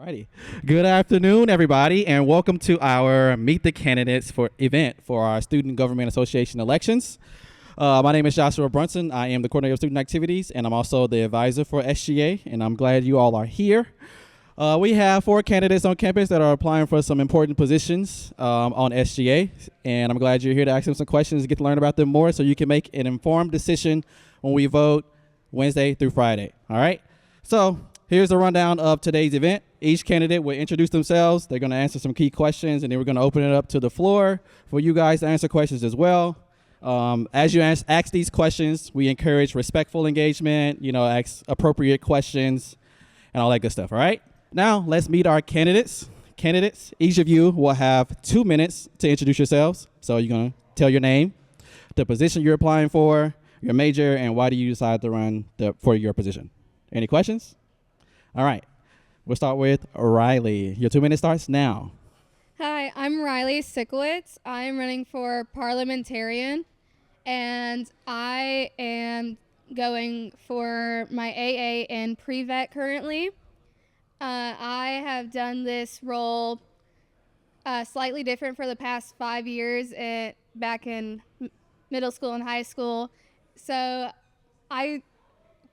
Alrighty. Good afternoon, everybody, and welcome to our Meet the Candidates for event for our Student Government Association elections. My name is Joshua Brunson. I am the coordinator of student activities, and I'm also the advisor for SGA, and I'm glad you all are here. We have 4 candidates on campus that are applying for some important positions on SGA, and I'm glad you're here to ask them some questions and get to learn about them more so you can make an informed decision when we vote Wednesday through Friday. All right? So here's a rundown of today's event. Each candidate will introduce themselves. They're going to answer some key questions, and then we're going to open it up to the floor for you guys to answer questions as well. As you ask these questions, we encourage respectful engagement, ask appropriate questions and all that good stuff, all right? Now, let's meet our candidates. Each of you will have 2 minutes to introduce yourselves. So you're going to tell your name, the position you're applying for, your major, and why do you decide to run for your position. Any questions? All right. We'll start with Riley. Your 2 minutes starts now. Hi, I'm Riley Sikowitz. I'm running for parliamentarian, and I am going for my AA and pre-vet currently. I have done this role slightly different for the past 5 years back in middle school and high school. So I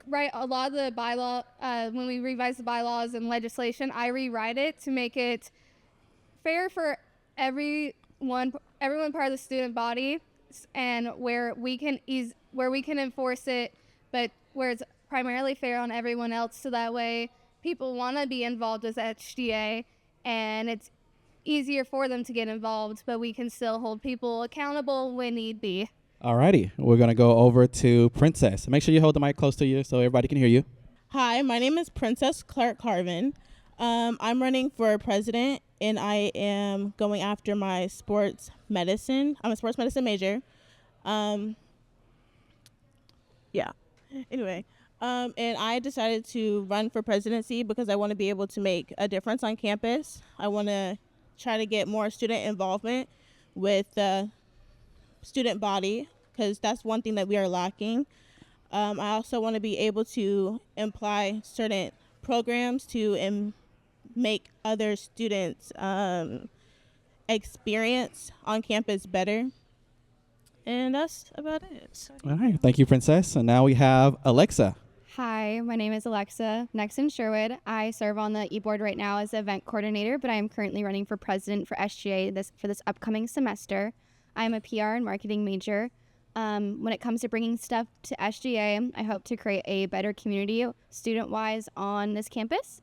write a lot of the bylaw, when we revise the bylaws and legislation, I rewrite it to make it fair for everyone part of the student body, and where we can enforce it, but where it's primarily fair on everyone else, so that way people want to be involved as SGA, and it's easier for them to get involved, but we can still hold people accountable when need be. Alrighty, we're going to go over to Princess. Make sure you hold the mic close to you so everybody can hear you. Hi, my name is Princess Clark Carvin. I'm running for president, and I am going after my sports medicine. I'm a sports medicine major. Anyway, and I decided to run for presidency because I want to be able to make a difference on campus. I want to try to get more student involvement with the student body, because that's one thing that we are lacking. I also want to be able to imply certain programs to make other students' experience on campus better. And that's about it. All right. Thank you, Princess. And now we have Alexa. Hi, my name is Alexa Nexon Sherwood. I serve on the e-board right now as the event coordinator, but I am currently running for president for SGA for this upcoming semester. I am a PR and marketing major. When it comes to bringing stuff to SGA, I hope to create a better community student-wise on this campus.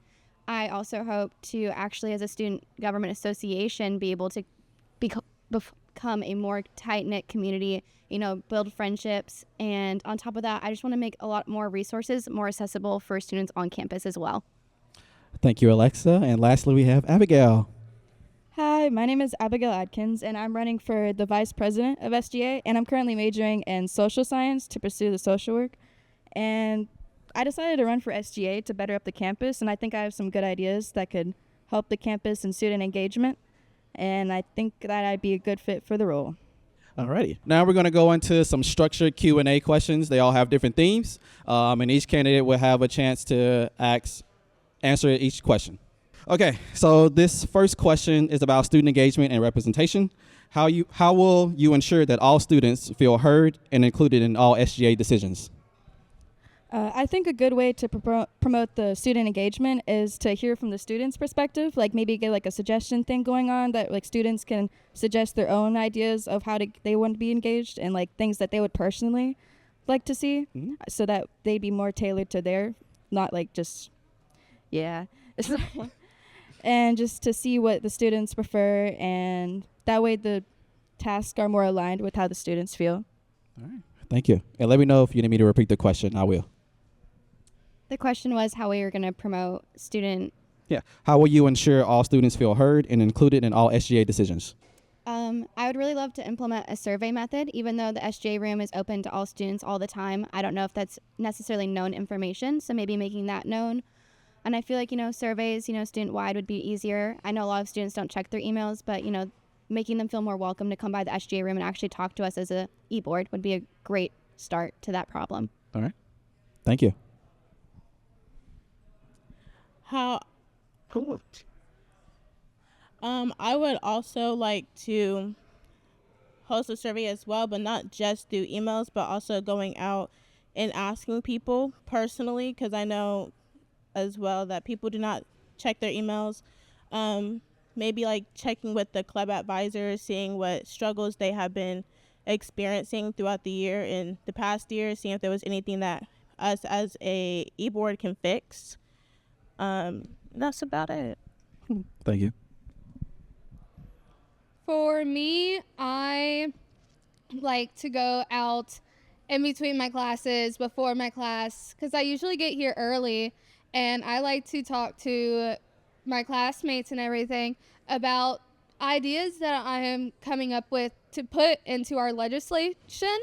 I also hope to actually, as a student government association, be able to become a more tight-knit community, build friendships. And on top of that, I just want to make a lot more resources more accessible for students on campus as well. Thank you, Alexa. And lastly, we have Abigail. Hi, my name is Abigail Adkins, and I'm running for the vice president of SGA, and I'm currently majoring in social science to pursue the social work. And I decided to run for SGA to better up the campus, and I think I have some good ideas that could help the campus and student engagement, and I think that I'd be a good fit for the role. Alrighty. Now we're going to go into some structured Q&A questions. They all have different themes, and each candidate will have a chance to answer each question. Okay, so this first question is about student engagement and representation. How will you ensure that all students feel heard and included in all SGA decisions? I think a good way to promote the student engagement is to hear from the students' perspective, like maybe get like a suggestion thing going on that like students can suggest their own ideas of how they want to be engaged and like things that they would personally like to see, so that they'd be more tailored to their, not like just, yeah. And just to see what the students prefer, and that way the tasks are more aligned with how the students feel. All right, thank you. And let me know if you need me to repeat the question. I will. The question was how we are going to promote student... Yeah, how will you ensure all students feel heard and included in all SGA decisions? I would really love to implement a survey method, even though the SGA room is open to all students all the time. I don't know if that's necessarily known information, so maybe making that known. And I feel like, surveys, student-wide would be easier. I know a lot of students don't check their emails, but, making them feel more welcome to come by the SGA room and actually talk to us as a e-board would be a great start to that problem. All right. Thank you. How Cool. I would also like to host a survey as well, but not just through emails, but also going out and asking people personally, because I know as well that people do not check their emails. Maybe like checking with the club advisors, seeing what struggles they have been experiencing throughout the year in the past year, seeing if there was anything that us as a e-board can fix. That's about it. Thank you. For me, I like to go out in between my classes, before my class, because I usually get here early, and I like to talk to my classmates and everything about ideas that I am coming up with to put into our legislation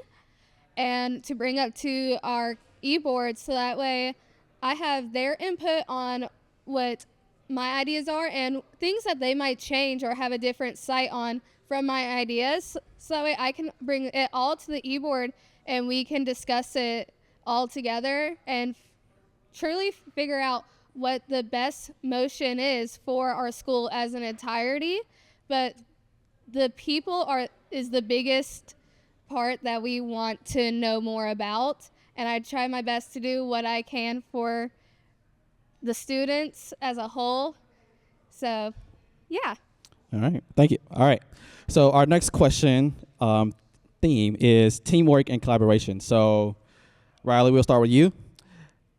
and to bring up to our e-board, so that way I have their input on what my ideas are and things that they might change or have a different sight on from my ideas, so that way I can bring it all to the e-board and we can discuss it all together and truly figure out what the best motion is for our school as an entirety. But the people is the biggest part that we want to know more about, and I try my best to do what I can for the students as a whole. So, yeah. All right. Thank you. All right. So our next question theme is teamwork and collaboration. So, Riley, we'll start with you.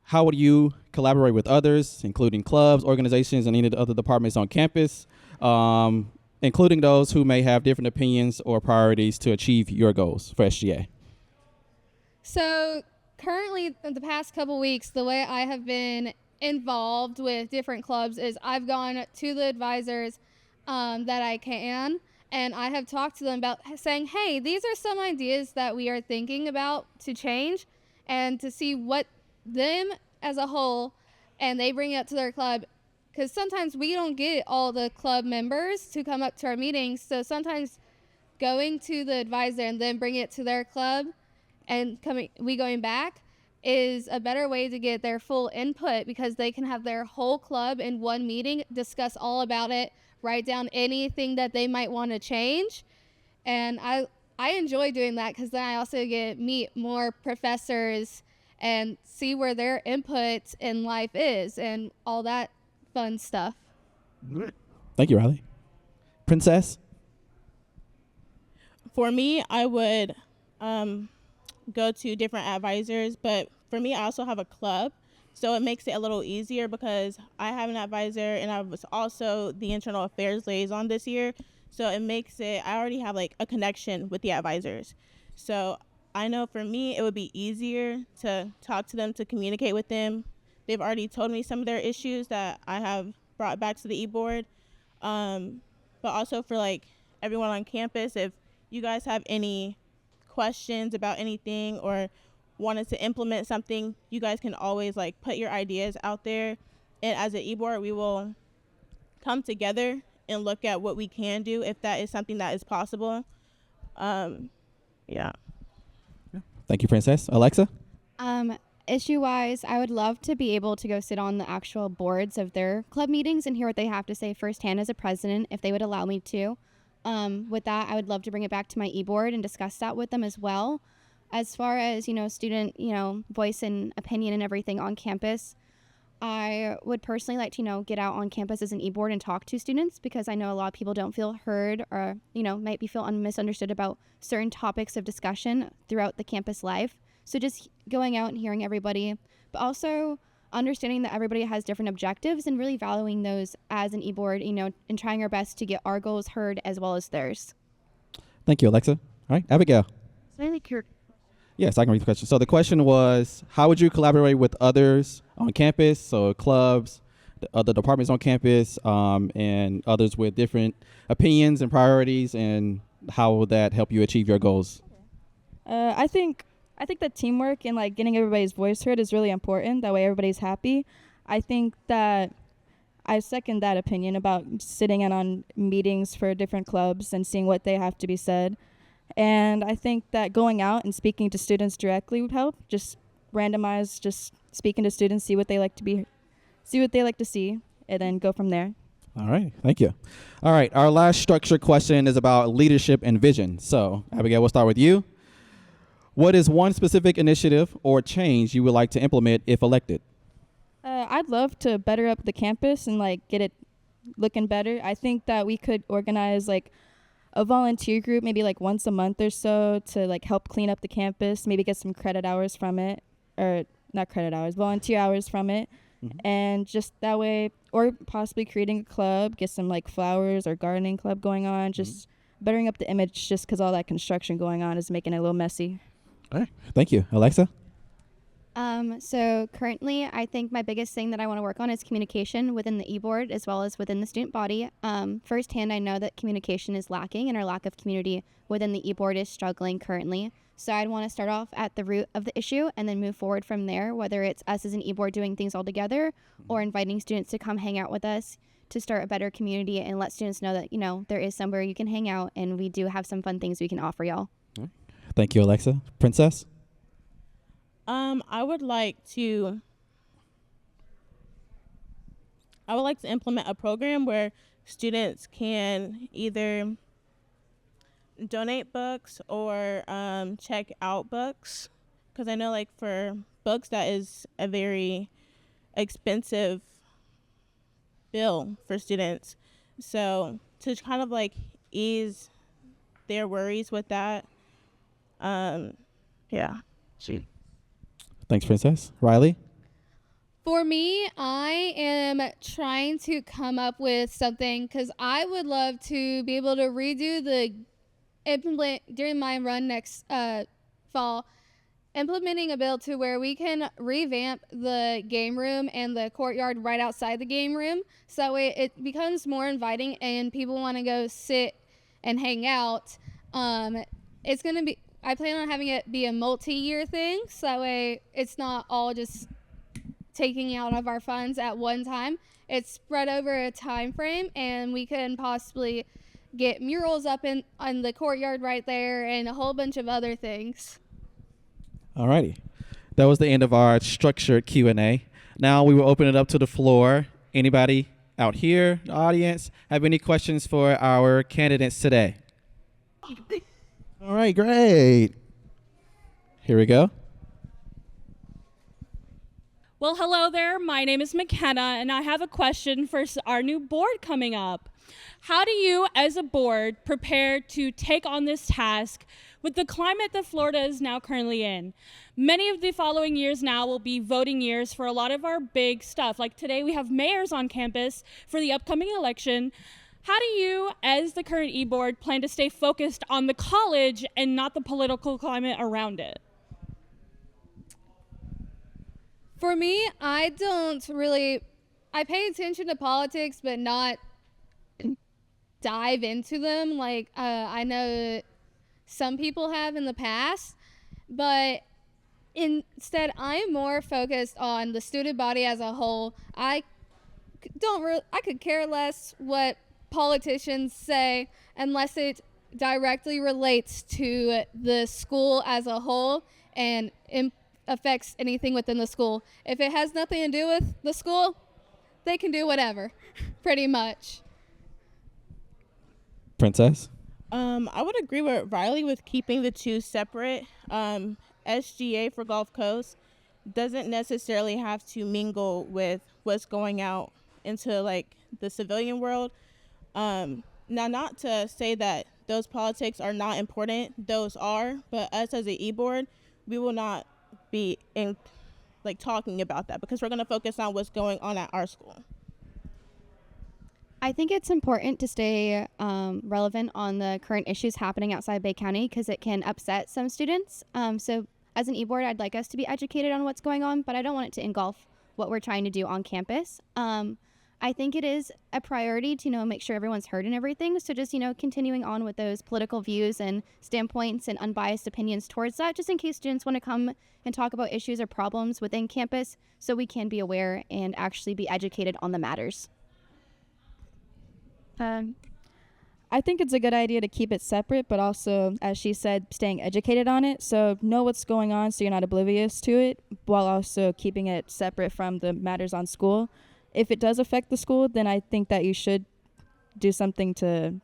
How would you collaborate with others, including clubs, organizations, and any of the other departments on campus, including those who may have different opinions or priorities to achieve your goals for SGA? So currently, in the past couple weeks, the way I have been involved with different clubs is I've gone to the advisors that I can, and I have talked to them about saying, hey, these are some ideas that we are thinking about to change, and to see what them as a whole, and they bring it up to their club, because sometimes we don't get all the club members to come up to our meetings. So sometimes going to the advisor and then bringing it to their club and going back is a better way to get their full input, because they can have their whole club in one meeting, discuss all about it, write down anything that they might want to change. And I enjoy doing that, because then I also meet more professors and see where their input in life is and all that fun stuff. Thank you, Riley. Princess? For me, I would go to different advisors, but for me, I also have a club, so it makes it a little easier because I have an advisor and I was also the internal affairs liaison this year, so it makes it, I already have like a connection with the advisors. So I know for me, it would be easier to talk to them, to communicate with them. They've already told me some of their issues that I have brought back to the e-board. But also for like everyone on campus, if you guys have any questions about anything or wanted to implement something, you guys can always like put your ideas out there. And as an e-board, we will come together and look at what we can do if that is something that is possible. Yeah. Thank you, Princess. Alexa? Issue-wise, I would love to be able to go sit on the actual boards of their club meetings and hear what they have to say firsthand as a president, if they would allow me to. With that, I would love to bring it back to my e-board and discuss that with them as well. As far as, student, voice and opinion and everything on campus, I would personally like to, get out on campus as an e-board and talk to students, because I know a lot of people don't feel heard or, might be misunderstood about certain topics of discussion throughout the campus life. So just going out and hearing everybody, but also understanding that everybody has different objectives and really valuing those as an e-board, and trying our best to get our goals heard as well as theirs. Thank you, Alexa. All right, Abigail. Slightly Yes, I can read the question. So the question was, how would you collaborate with others on campus, so clubs, the other departments on campus, and others with different opinions and priorities, and how will that help you achieve your goals? I think that teamwork and like getting everybody's voice heard is really important. That way everybody's happy. I think that I second that opinion about sitting in on meetings for different clubs and seeing what they have to be said. And I think that going out and speaking to students directly would help. Just randomize, just speaking to students, see what they like to see. and then go from there. All right, thank you. All right, our last structured question is about leadership and vision. So, Abigail, we'll start with you. What is one specific initiative or change you would like to implement if elected? I'd love to better up the campus and like get it looking better. I think that we could organize like a volunteer group maybe like once a month or so to like help clean up the campus, maybe get some credit hours from it, or not credit hours, volunteer hours from it. And just that way, or possibly creating a club, get some like flowers or gardening club going on, just bettering up the image, just because all that construction going on is making it a little messy. All right, thank you. Alexa? So currently, I think my biggest thing that I want to work on is communication within the e-board as well as within the student body. Firsthand, I know that communication is lacking and our lack of community within the e-board is struggling currently. So I'd want to start off at the root of the issue and then move forward from there, whether it's us as an e-board doing things all together or inviting students to come hang out with us to start a better community and let students know that, you know, there is somewhere you can hang out and we do have some fun things we can offer y'all. Thank you, Alexa. Princess? I would like to implement a program where students can either donate books or check out books, because I know like for books that is a very expensive bill for students. So to kind of like ease their worries with that, yeah. Thanks, Princess. Riley? For me, I am trying to come up with something because I would love to be able to implement during my run next fall, implementing a bill to where we can revamp the game room and the courtyard right outside the game room. So that way it becomes more inviting and people want to go sit and hang out. It's going to be, I plan on having it be a multi-year thing. So that way it's not all just taking out of our funds at one time. It's spread over a time frame and we can possibly get murals up on the courtyard right there and a whole bunch of other things. Alrighty. That was the end of our structured Q&A. Now we will open it up to the floor. Anybody out here, the audience, have any questions for our candidates today? All right, great. Here we go. Well, hello there. My name is McKenna, and I have a question for our new board coming up. How do you, as a board, prepare to take on this task with the climate that Florida is now currently in? Many of the following years now will be voting years for a lot of our big stuff. Like today, we have mayors on campus for the upcoming election. How do you, as the current e-board, plan to stay focused on the college and not the political climate around it? For me, I pay attention to politics, but not dive into them like I know some people have in the past. But instead, I'm more focused on the student body as a whole. I could care less what politicians say unless it directly relates to the school as a whole and affects anything within the school. If it has nothing to do with the school, they can do whatever, pretty much. Princess? I would agree with Riley with keeping the two separate. SGA for Gulf Coast doesn't necessarily have to mingle with what's going out into like the civilian world. Now, not to say that those politics are not important, those are, but us as an e-board, we will not be talking about that because we're going to focus on what's going on at our school. I think it's important to stay relevant on the current issues happening outside Bay County because it can upset some students. So as an e-board, I'd like us to be educated on what's going on, but I don't want it to engulf what we're trying to do on campus. I think it is a priority to, make sure everyone's heard and everything. So just, continuing on with those political views and standpoints and unbiased opinions towards that, just in case students want to come and talk about issues or problems within campus so we can be aware and actually be educated on the matters. I think it's a good idea to keep it separate, but also, as she said, staying educated on it. So know what's going on so you're not oblivious to it, while also keeping it separate from the matters on school. if it does affect the school, then I think that you should do something to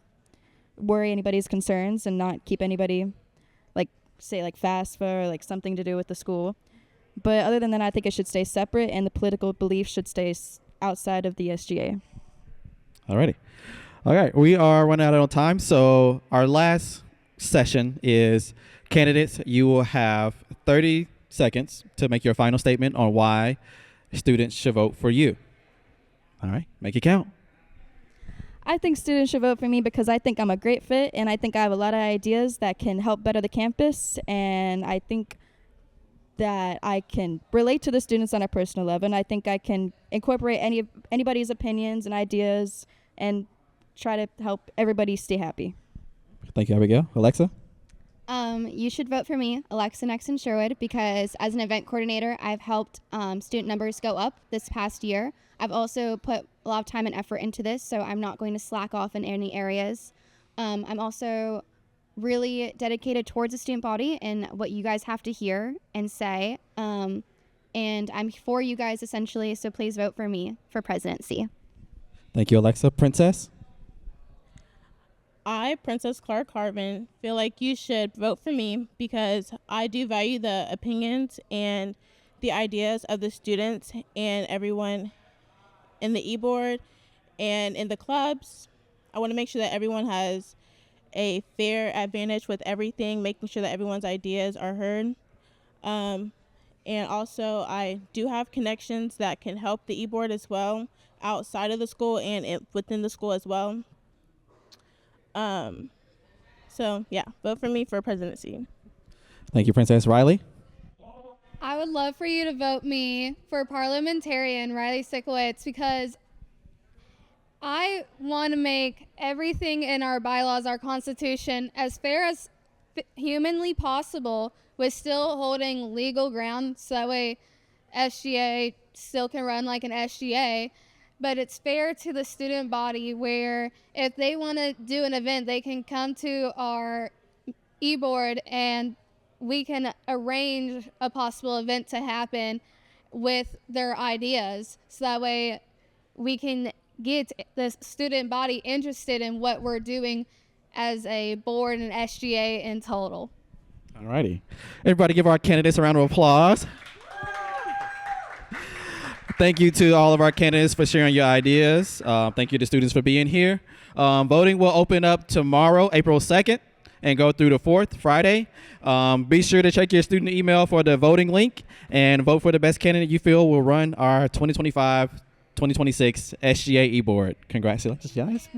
worry anybody's concerns and not keep anybody, like, say, like FAFSA or like something to do with the school. But other than that, I think it should stay separate, and the political belief should stay outside of the SGA. Alrighty. All right, we are running out of time, so our last session is candidates. You will have 30 seconds to make your final statement on why students should vote for you. All right, make it count. I think students should vote for me because I think I'm a great fit, and I think I have a lot of ideas that can help better the campus, and I think that I can relate to the students on a personal level, and I think I can incorporate anybody's opinions and ideas and try to help everybody stay happy. Thank you, Abigail. Alexa? You should vote for me, Alexa Nexon Sherwood, because as an event coordinator, I've helped student numbers go up this past year. I've also put a lot of time and effort into this, so I'm not going to slack off in any areas. I'm also really dedicated towards the student body and what you guys have to hear and say. And I'm for you guys, essentially, so please vote for me for presidency. Thank you, Alexa. Princess? I, Princess Clark Harvin, feel like you should vote for me because I do value the opinions and the ideas of the students and everyone in the e-board and in the clubs. I want to make sure that everyone has a fair advantage with everything, making sure that everyone's ideas are heard. And also, I do have connections that can help the e-board as well, outside of the school and within the school as well. So yeah, vote for me for presidency. Thank you, Princess. Riley? I would love for you to vote me for parliamentarian Riley Sikowitz because I want to make everything in our bylaws, our Constitution, as fair as humanly possible with still holding legal ground so that way SGA still can run like an SGA. But it's fair to the student body where if they want to do an event, they can come to our e-board and we can arrange a possible event to happen with their ideas. So that way we can get the student body interested in what we're doing as a board and SGA in total. All righty. Everybody give our candidates a round of applause. Thank you to all of our candidates for sharing your ideas. Thank you to students for being here. Voting will open up tomorrow, April 2nd, and go through the 4th, Friday. Be sure to check your student email for the voting link and vote for the best candidate you feel will run our 2025-2026 SGA e-board. Congratulations, guys.